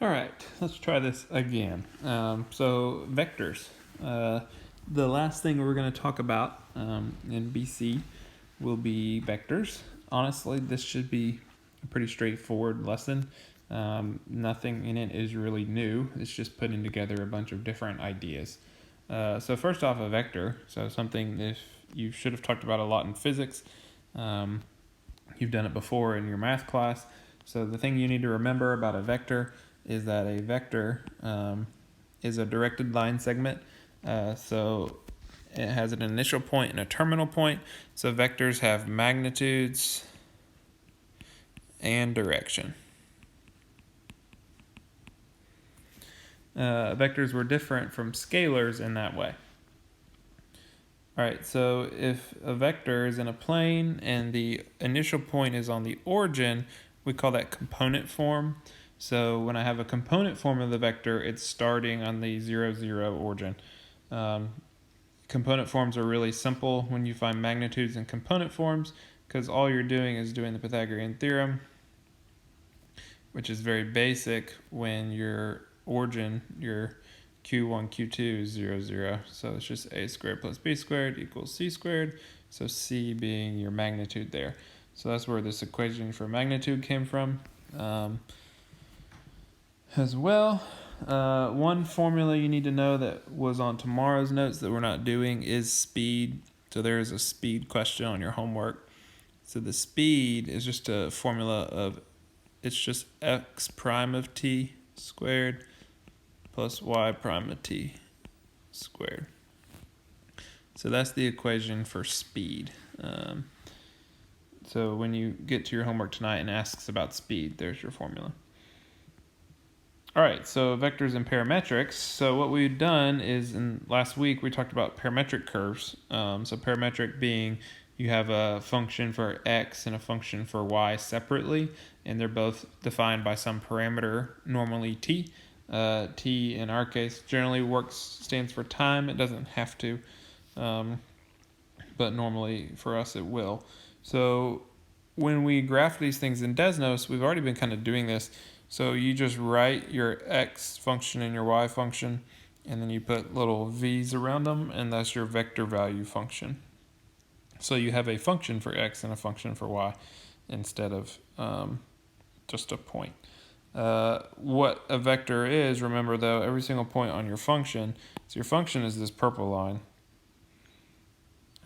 All right, let's try this again. So vectors. The last thing we're going to talk about in BC will be vectors. Honestly, this should be a pretty straightforward lesson. Nothing in it is really new. It's just putting together a bunch of different ideas. So first off, a vector. So something if you should have talked about a lot in physics. You've done it before in your math class. So the thing you need to remember about a vector is that a vector is a directed line segment. So it has an initial point and a terminal point. So vectors have magnitudes and direction. Vectors were different from scalars in that way. All right, so if a vector is in a plane and the initial point is on the origin, we call that component form. So when I have a component form of the vector, it's starting on the 0, 0 origin. Component forms are really simple when you find magnitudes in component forms because all you're doing is doing the Pythagorean theorem, which is very basic when your origin, your Q1, Q2 is 0, 0. So it's just a squared plus b squared equals c squared. So c being your magnitude there. So that's where this equation for magnitude came from. As well, one formula you need to know that was on tomorrow's notes that we're not doing is speed. So there is a speed question on your homework. So the speed is just a formula of, it's just x prime of t squared plus y prime of t squared. So that's the equation for speed. So when you get to your homework tonight and asks about speed, there's your formula. All right, so vectors and parametrics. So what we've done is in last week we talked about parametric curves. So parametric being you have a function for x and a function for y separately, and they're both defined by some parameter, normally t. T in our case generally stands for time. It doesn't have to, but normally for us it will. So when we graph these things in Desnos, we've already been kind of doing this. So you just write your x function and your y function, and then you put little v's around them, and that's your vector value function. So you have a function for x and a function for y instead of just a point. What a vector is, remember though, every single point on your function, so your function is this purple line.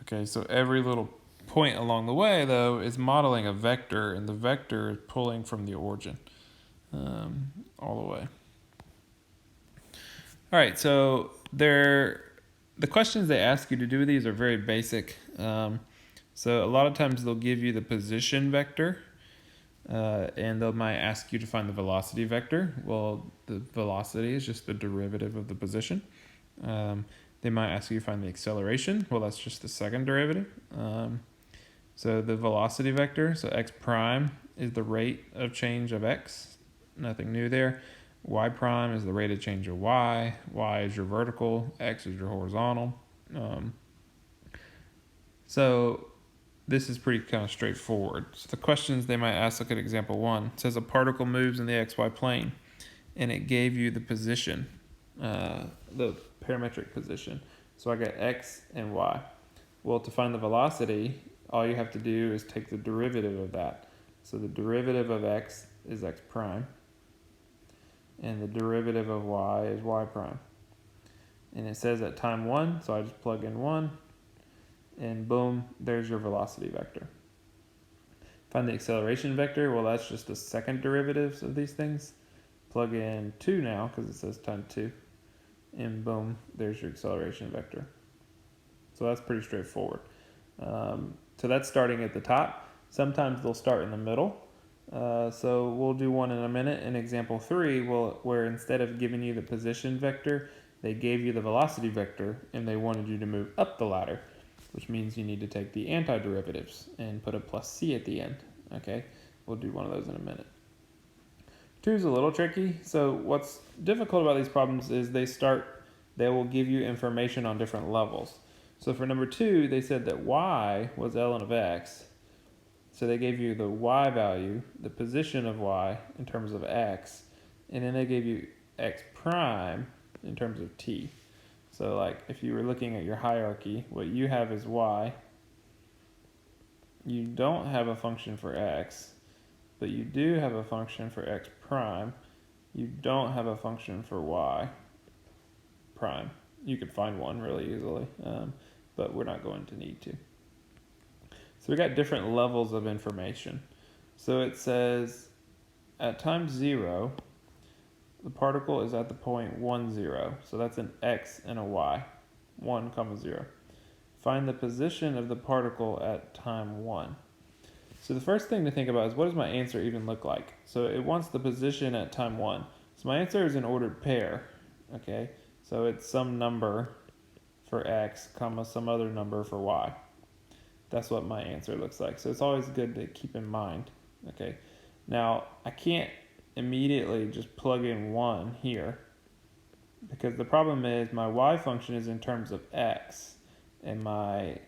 Okay, so every little point along the way though is modeling a vector, and the vector is pulling from the origin all the way. All right, so the questions they ask you to do with these are very basic. So a lot of times they'll give you the position vector, and they might ask you to find the velocity vector. Well, the velocity is just the derivative of the position. They might ask you to find the acceleration. Well, that's just the second derivative. So the velocity vector, so x prime is the rate of change of x. Nothing new there. Y prime is the rate of change of y. Y is your vertical. X is your horizontal. So this is pretty kind of straightforward. So the questions they might ask, look at example 1. It says a particle moves in the xy plane, and it gave you the position, the parametric position. So I got x and y. Well, to find the velocity, all you have to do is take the derivative of that. So the derivative of x is x prime, and the derivative of y is y prime. And it says at time 1, so I just plug in 1, and boom, there's your velocity vector. Find the acceleration vector. Well, that's just the second derivatives of these things. Plug in 2 now, because it says time 2, and boom, there's your acceleration vector. So that's pretty straightforward. So that's starting at the top. Sometimes they'll start in the middle. So we'll do one in a minute. In example 3, where instead of giving you the position vector, they gave you the velocity vector, and they wanted you to move up the ladder, which means you need to take the antiderivatives and put a plus c at the end. Okay, we'll do one of those in a minute. 2 is a little tricky. So what's difficult about these problems is they will give you information on different levels. So for number 2, they said that y was ln of x. So they gave you the y value, the position of y in terms of x, and then they gave you x prime in terms of t. So like if you were looking at your hierarchy, what you have is y. You don't have a function for x, but you do have a function for x prime. You don't have a function for y prime. You could find one really easily, but we're not going to need to. So we got different levels of information. So it says at time 0, the particle is at the point 1, 0. So that's an x and a y, 1, 0. Find the position of the particle at time 1. So the first thing to think about is, what does my answer even look like? So it wants the position at time 1. So my answer is an ordered pair, okay? So it's some number for x, comma, some other number for y. That's what my answer looks like. So it's always good to keep in mind, okay? Now, I can't immediately just plug in 1 here, because the problem is my y function is in terms of x, and my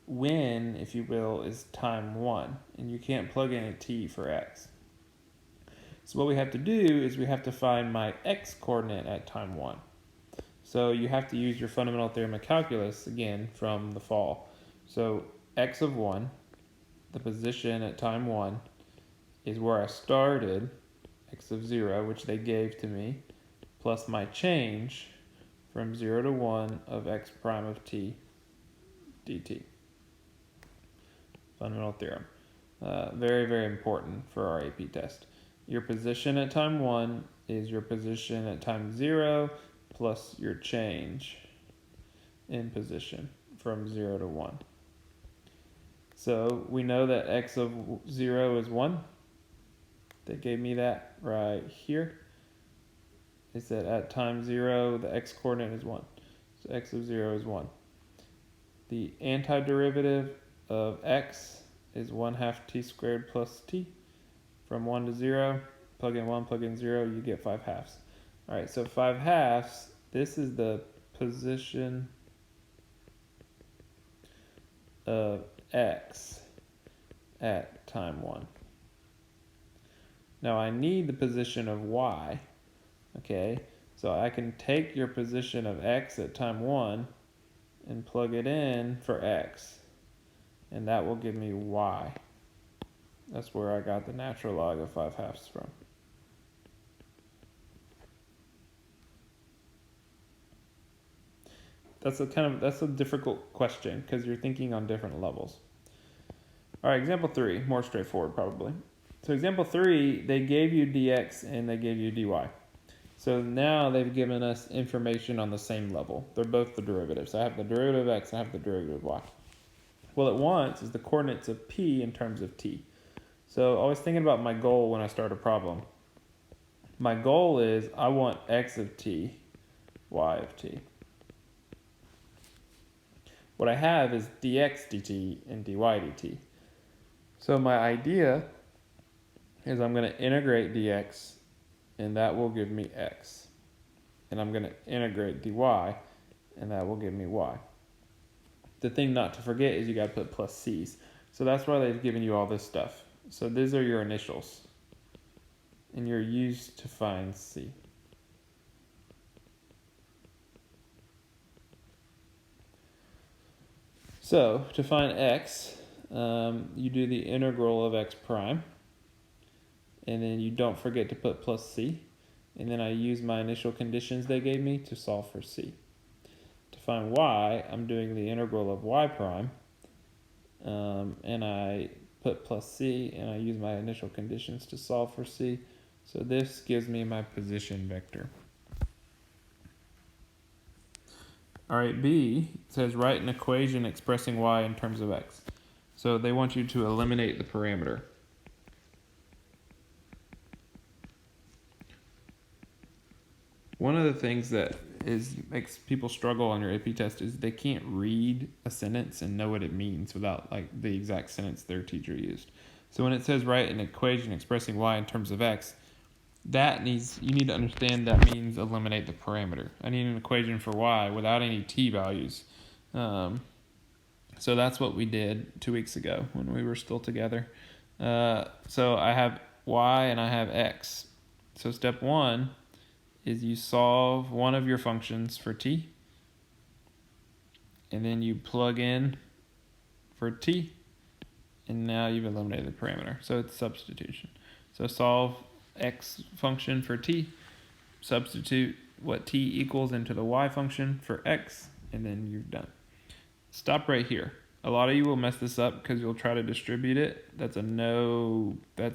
when, if you will, is time 1, and you can't plug in a t for x. So what we have to do is we have to find my x coordinate at time 1. So you have to use your fundamental theorem of calculus again from the fall. So x of 1, the position at time 1, is where I started, x of 0, which they gave to me, plus my change from 0 to 1 of x prime of t dt. Fundamental theorem. Very, very important for our AP test. Your position at time 1 is your position at time 0 plus your change in position from 0 to 1. So we know that x of 0 is 1. They gave me that right here. They said at time 0, the x coordinate is 1. So x of 0 is 1. The antiderivative of x is 1/2 t squared plus t. From 1 to 0, plug in 1, plug in 0, you get 5/2. All right, so 5/2, this is the position of x at time 1. Now I need the position of y, okay? So I can take your position of x at time 1 and plug it in for x, and that will give me y. That's where I got the natural log of 5/2 from. That's a difficult question because you're thinking on different levels. All right, example 3, more straightforward probably. So example 3, they gave you dx and they gave you dy. So now they've given us information on the same level. They're both the derivatives. I have the derivative of x, I have the derivative of y. What it wants is the coordinates of p in terms of t. So I was thinking about my goal when I start a problem. My goal is I want x of t, y of t. What I have is dx dt and dy dt. So my idea is I'm going to integrate dx, and that will give me x. And I'm going to integrate dy, and that will give me y. The thing not to forget is you got to put plus c's. So that's why they've given you all this stuff. So these are your initials, and you're used to find c. So to find x, you do the integral of x prime, and then you don't forget to put plus c, and then I use my initial conditions they gave me to solve for c. To find y, I'm doing the integral of y prime, and I put plus c, and I use my initial conditions to solve for c. So this gives me my position vector. All right, B says write an equation expressing y in terms of x. So they want you to eliminate the parameter. One of the things that makes people struggle on your AP test is they can't read a sentence and know what it means without like the exact sentence their teacher used. So when it says write an equation expressing y in terms of x, you need to understand that means eliminate the parameter. I need an equation for y without any t values. So that's what we did 2 weeks ago when we were still together. So I have y and I have x. So step one is you solve one of your functions for t, and then you plug in for t, and now you've eliminated the parameter. So it's substitution. So solve x function for t, substitute what t equals into the y function for x, and then you're done. Stop right here. A lot of you will mess this up because you'll try to distribute it. That's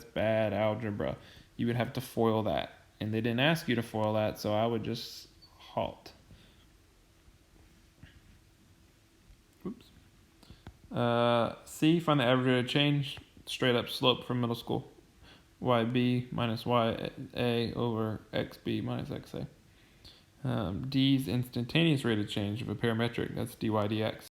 bad algebra. You would have to FOIL that. And they didn't ask you to FOIL that, so I would just halt. Oops. C, find the average rate of change, straight up slope from middle school. YB minus YA over XB minus XA. D's instantaneous rate of change of a parametric, that's dy dx.